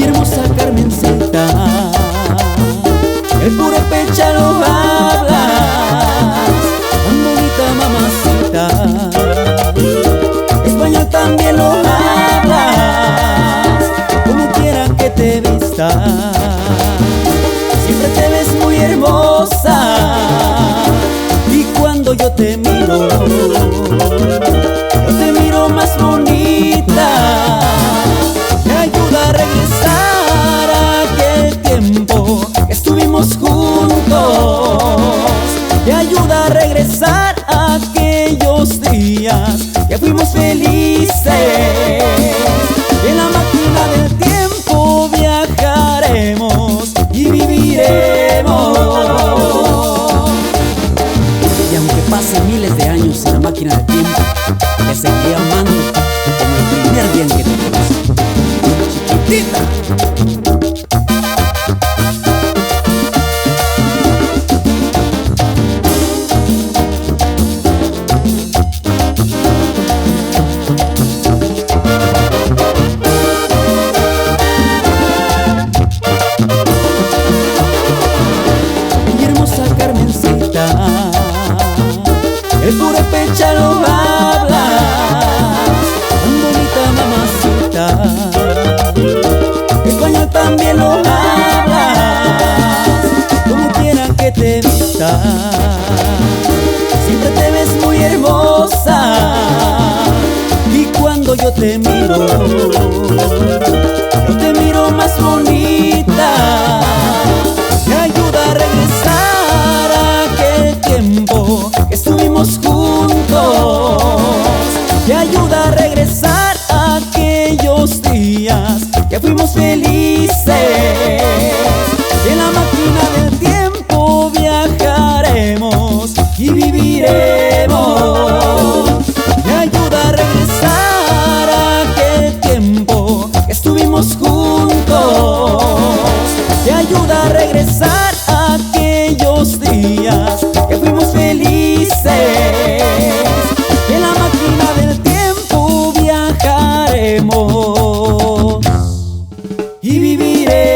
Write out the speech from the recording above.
hermosa Carmencita, el puro pecho lo hablas, tan bonita mamacita. Español también lo hablas, como quieran que te vista. Siempre te ves muy hermosa, y cuando yo te miro más bonita. Me ayuda a regresar a aquel tiempo que estuvimos juntos. Me ayuda a regresar a aquellos días que fuimos felices. En la máquina del tiempo viajaremos y viviremos. Y aunque pasen miles de años en la máquina del tiempo, te seguiré amando como el primer día en que te conocí, chiquitita. Mi hermosa Carmencita, el puro pecho lo habla, tan bonita mamacita. Español también lo hablas, como quieran que te vista. Siempre te ves muy hermosa, y cuando yo te miro más bonita. Me ayuda a regresar a aquel tiempo que estuvimos juntos. Me ayuda a regresar a aquellos días que fuimos felices. En la máquina del tiempo viajaremos y viviremos. Me ayuda a regresar a aquel tiempo que estuvimos juntos. Me ayuda a regresar a aquellos días que fuimos felices. En la máquina del tiempo viajaremos y viviremos.